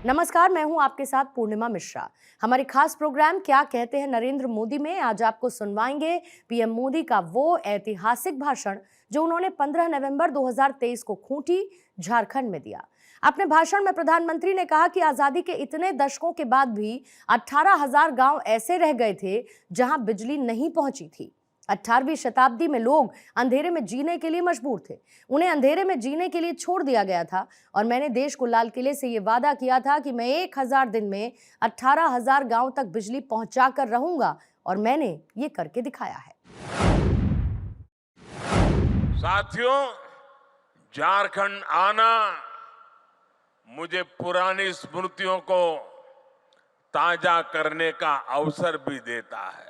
नमस्कार, मैं हूं आपके साथ पूर्णिमा मिश्रा। हमारे खास प्रोग्राम क्या कहते हैं नरेंद्र मोदी में आज आपको सुनवाएंगे पीएम मोदी का वो ऐतिहासिक भाषण जो उन्होंने 15 नवंबर 2023 को खूंटी, झारखंड में दिया। अपने भाषण में प्रधानमंत्री ने कहा कि आजादी के इतने दशकों के बाद भी 18,000 गांव ऐसे रह गए थे जहां बिजली नहीं पहुंची थी। 18वीं शताब्दी में लोग अंधेरे में जीने के लिए मजबूर थे। उन्हें अंधेरे में जीने के लिए छोड़ दिया गया था और मैंने देश को लाल किले से ये वादा किया था कि मैं 1000 दिन में 18,000 गांव तक बिजली पहुंचा कर रहूंगा और मैंने ये करके दिखाया है। साथियों, झारखंड आना मुझे पुरानी स्मृतियों को ताजा करने का अवसर भी देता है।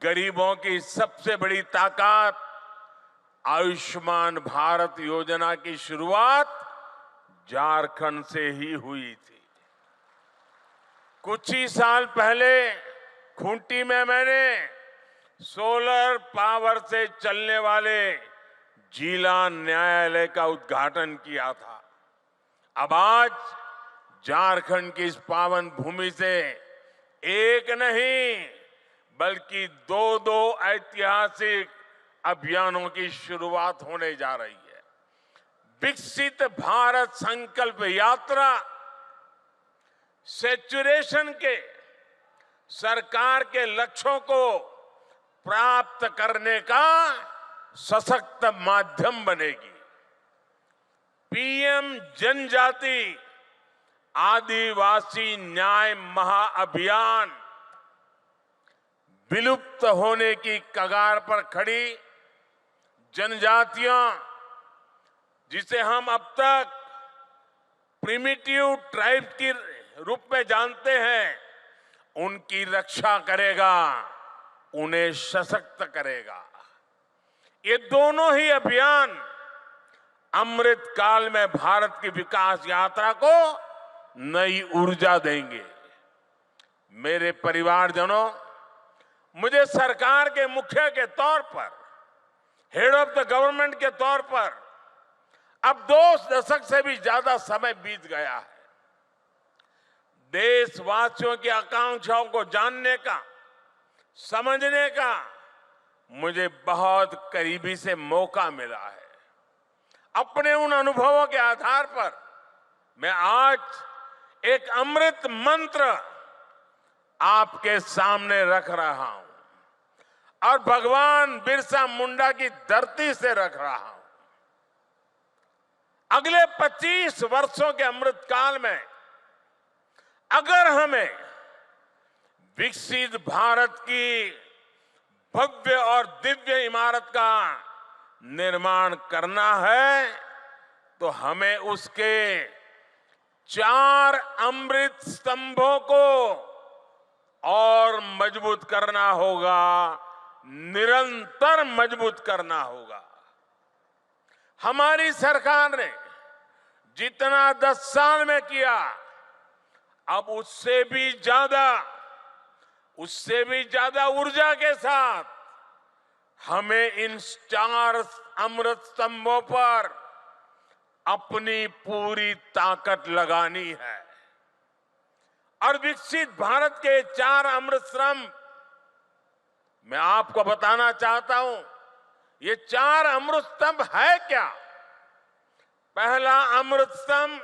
गरीबों की सबसे बड़ी ताकत आयुष्मान भारत योजना की शुरुआत झारखंड से ही हुई थी। कुछ ही साल पहले खूंटी में मैंने सोलर पावर से चलने वाले जिला न्यायालय का उद्घाटन किया था। अब आज झारखंड की इस पावन भूमि से एक नहीं बल्कि दो ऐतिहासिक अभियानों की शुरुआत होने जा रही है। विकसित भारत संकल्प यात्रा सैचुरेशन के सरकार के लक्ष्यों को प्राप्त करने का सशक्त माध्यम बनेगी। पीएम जनजाति आदिवासी न्याय महाअभियान विलुप्त होने की कगार पर खड़ी जनजातियां, जिसे हम अब तक प्रिमिटिव ट्राइब्स के रूप में जानते हैं, उनकी रक्षा करेगा, उन्हें सशक्त करेगा। ये दोनों ही अभियान अमृत काल में भारत की विकास यात्रा को नई ऊर्जा देंगे। मेरे परिवारजनों, मुझे सरकार के मुखिया के तौर पर, हेड ऑफ द गवर्नमेंट के तौर पर अब 2 दशक से भी ज्यादा समय बीत गया है। देशवासियों की आकांक्षाओं को जानने का, समझने का मुझे बहुत करीबी से मौका मिला है। अपने उन अनुभवों के आधार पर मैं आज एक अमृत मंत्र आपके सामने रख रहा हूं और भगवान बिरसा मुंडा की धरती से रख रहा हूं। अगले 25 वर्षों के अमृत काल में अगर हमें विकसित भारत की भव्य और दिव्य इमारत का निर्माण करना है तो हमें उसके 4 अमृत स्तंभों को और मजबूत करना होगा, निरंतर मजबूत करना होगा। हमारी सरकार ने जितना 10 साल में किया, अब उससे भी ज्यादा ऊर्जा के साथ हमें इन 4 अमृत स्तंभों पर अपनी पूरी ताकत लगानी है। और विकसित भारत के 4 अमृत स्तंभ मैं आपको बताना चाहता हूं। ये 4 अमृत स्तंभ है क्या? पहला अमृत स्तंभ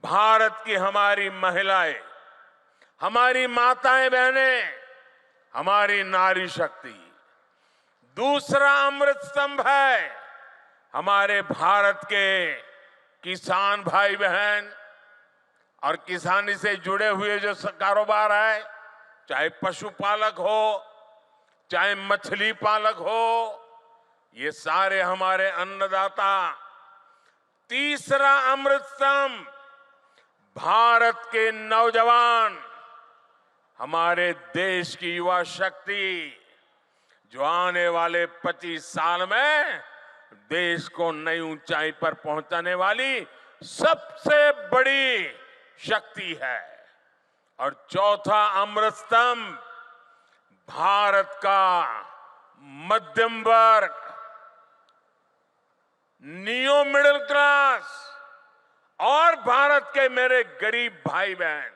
भारत की हमारी महिलाएं, हमारी माताएं बहनें, हमारी नारी शक्ति। दूसरा अमृत स्तंभ है हमारे भारत के किसान भाई बहन और किसानी से जुड़े हुए जो कारोबार है, चाहे पशुपालक हो, चाहे मछली पालक हो, ये सारे हमारे अन्नदाता। तीसरा अमृत स्तंभ भारत के नौजवान, हमारे देश की युवा शक्ति, जो आने वाले 25 साल में देश को नई ऊंचाई पर पहुंचाने वाली सबसे बड़ी शक्ति है। और चौथा अमृत स्तंभ भारत का मध्यम वर्ग, नियो मिडिल क्लास और भारत के मेरे गरीब भाई बहन,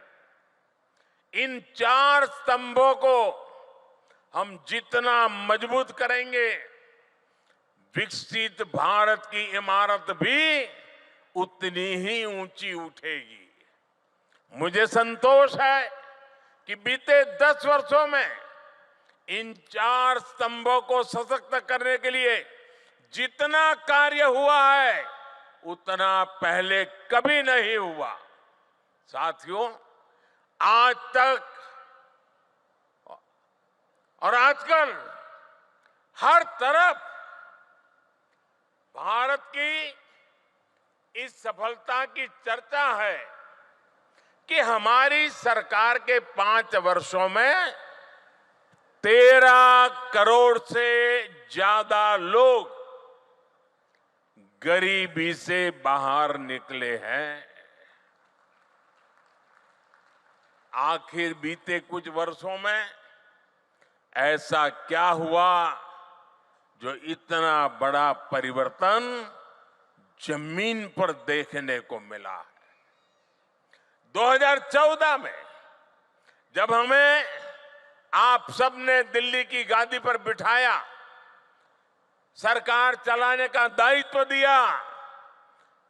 इन 4 स्तंभों को हम जितना मजबूत करेंगे, विकसित भारत की इमारत भी उतनी ही ऊंची उठेगी। मुझे संतोष है कि बीते 10 वर्षों में इन 4 स्तंभों को सशक्त करने के लिए जितना कार्य हुआ है, उतना पहले कभी नहीं हुआ। साथियों, आज तक और आजकल हर तरफ भारत की इस सफलता की चर्चा है कि हमारी सरकार के 5 वर्षों में 13 करोड़ से ज्यादा लोग गरीबी से बाहर निकले हैं। आखिर बीते कुछ वर्षों में ऐसा क्या हुआ जो इतना बड़ा परिवर्तन जमीन पर देखने को मिला है? 2014 में जब हमें आप सबने दिल्ली की गादी पर बिठाया, सरकार चलाने का दायित्व दिया,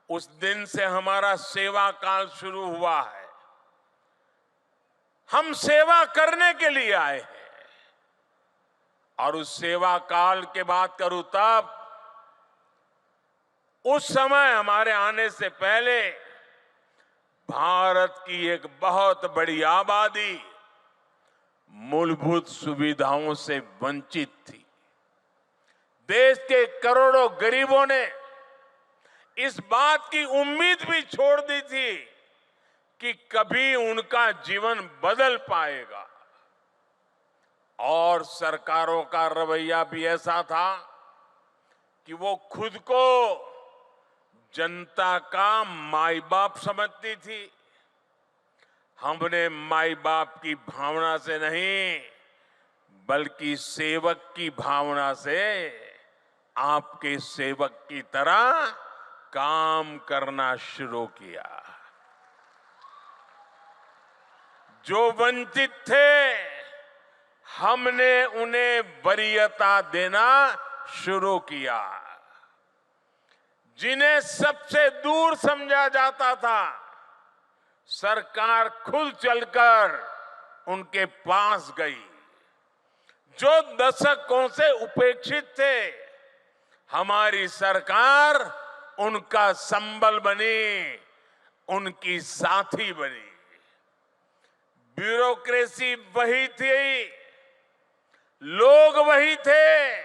उस दिन से हमारा सेवा काल शुरू हुआ है। हम सेवा करने के लिए आए हैं और उस सेवा काल की बात करूं तब उस समय हमारे आने से पहले भारत की एक बहुत बड़ी आबादी मूलभूत सुविधाओं से वंचित थी। देश के करोड़ों गरीबों ने इस बात की उम्मीद भी छोड़ दी थी कि कभी उनका जीवन बदल पाएगा। और सरकारों का रवैया भी ऐसा था कि वो खुद को जनता का माई बाप समझती थी। हमने माई बाप की भावना से नहीं, बल्कि सेवक की भावना से आपके सेवक की तरह काम करना शुरू किया। जो वंचित थे, हमने उन्हें वरीयता देना शुरू किया। जिन्हें सबसे दूर समझा जाता था, सरकार खुद चलकर उनके पास गई। जो दशकों से उपेक्षित थे, हमारी सरकार उनका संबल बनी, उनकी साथी बनी। ब्यूरोक्रेसी वही थी, लोग वही थे,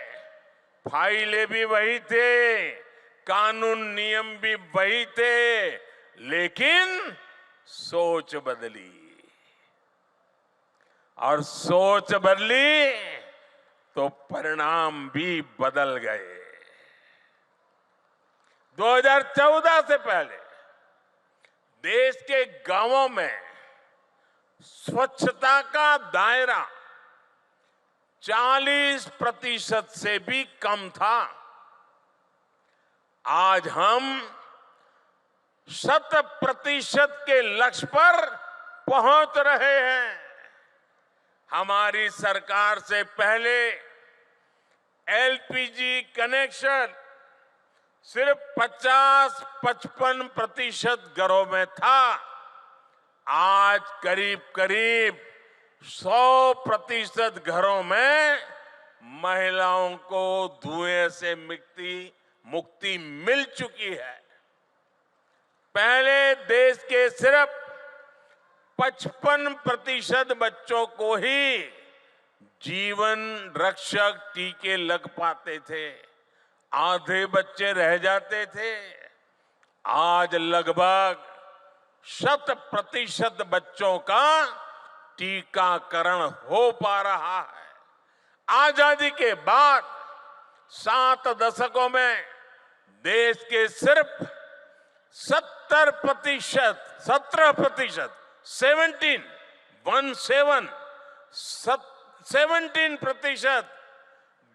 फाइलें भी वही थे, कानून नियम भी वही थे, लेकिन सोच बदली। और सोच बदली तो परिणाम भी बदल गए। 2014 से पहले देश के गांवों में स्वच्छता का दायरा 40% से भी कम था। आज हम 100% के लक्ष्य पर पहुंच रहे हैं। हमारी सरकार से पहले एलपीजी कनेक्शन सिर्फ 50-55% घरों में था। आज करीब करीब 100% घरों में महिलाओं को धुएं से मुक्ति मिल चुकी है। पहले देश के सिर्फ 55% बच्चों को ही जीवन रक्षक टीके लग पाते थे, आधे बच्चे रह जाते थे। आज लगभग 100% बच्चों का टीकाकरण हो पा रहा है। आजादी के बाद 7 दशकों में देश के सिर्फ 17%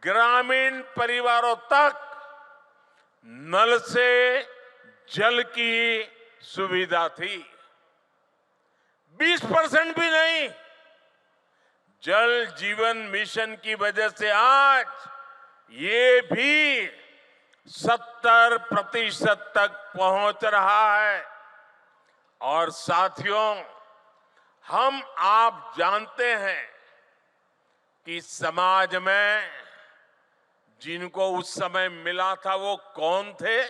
ग्रामीण परिवारों तक नल से जल की सुविधा थी, 20% भी नहीं। जल जीवन मिशन की वजह से आज ये भी 70% तक पहुंच रहा है। और साथियों, हम आप जानते हैं कि समाज में जिनको उस समय मिला था वो कौन थे?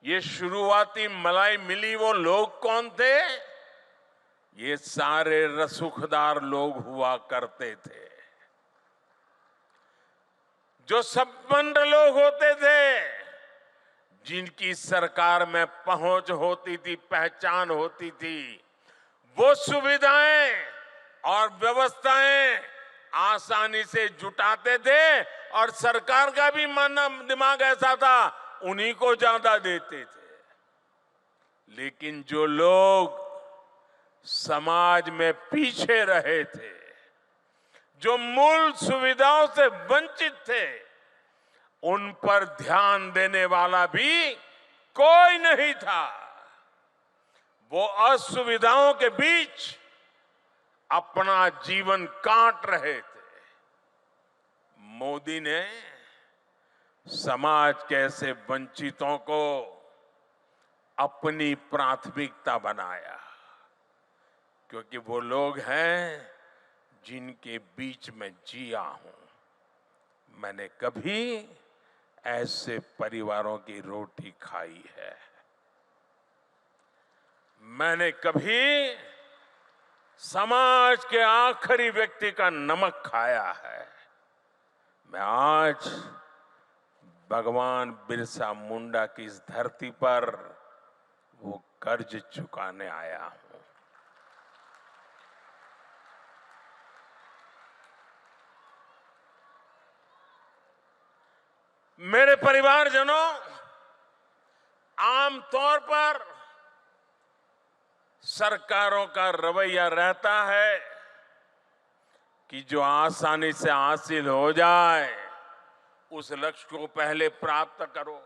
ये शुरुआती मलाई मिली वो लोग कौन थे? ये सारे रसूखदार लोग हुआ करते थे। जो संपन्न लोग होते थे, जिनकी सरकार में पहुंच होती थी, पहचान होती थी, वो सुविधाएं और व्यवस्थाएं आसानी से जुटाते थे और सरकार का भी मन दिमाग ऐसा था, उन्हीं को ज्यादा देते थे। लेकिन जो लोग समाज में पीछे रहे थे, जो मूल सुविधाओं से वंचित थे, उन पर ध्यान देने वाला भी कोई नहीं था। वो असुविधाओं के बीच अपना जीवन काट रहे थे। मोदी ने समाज के ऐसे वंचितों को अपनी प्राथमिकता बनाया, क्योंकि वो लोग हैं जिनके बीच में जिया हूं। मैंने कभी ऐसे परिवारों की रोटी खाई है, मैंने कभी समाज के आखिरी व्यक्ति का नमक खाया है। मैं आज भगवान बिरसा मुंडा की इस धरती पर वो कर्ज चुकाने आया हूं। मेरे परिवारजनों, आमतौर पर सरकारों का रवैया रहता है कि जो आसानी से हासिल हो जाए उस लक्ष्य को पहले प्राप्त करो।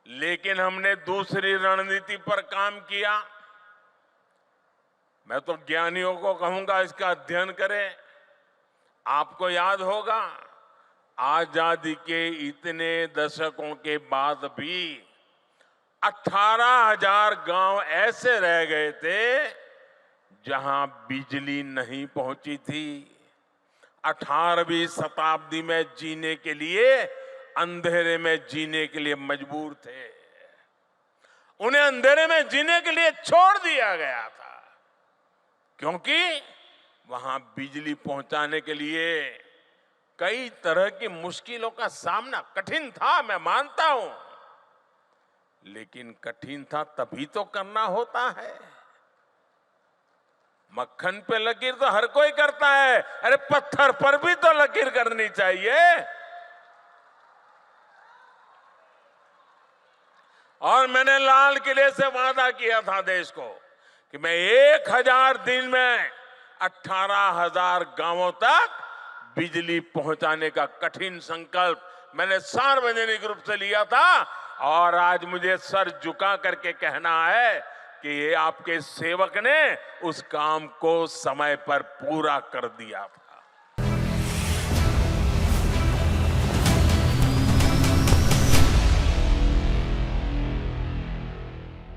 लेकिन हमने दूसरी रणनीति पर काम किया। मैं तो ज्ञानियों को कहूंगा इसका अध्ययन करें। आपको याद होगा, आजादी के इतने दशकों के बाद भी 18,000 गांव ऐसे रह गए थे जहां बिजली नहीं पहुंची थी। 18वीं शताब्दी में जीने के लिए, अंधेरे में जीने के लिए मजबूर थे। उन्हें अंधेरे में जीने के लिए छोड़ दिया गया था, क्योंकि वहां बिजली पहुंचाने के लिए कई तरह की मुश्किलों का सामना कठिन था, मैं मानता हूं। लेकिन कठिन था तभी तो करना होता है। मक्खन पे लकीर तो हर कोई करता है, अरे पत्थर पर भी तो लकीर करनी चाहिए। और मैंने लाल किले से वादा किया था देश को कि मैं 1000 दिन में 18,000 गांवों तक बिजली पहुंचाने का कठिन संकल्प मैंने सार्वजनिक रूप से लिया था। और आज मुझे सर झुका करके कहना है कि ये आपके सेवक ने उस काम को समय पर पूरा कर दिया था।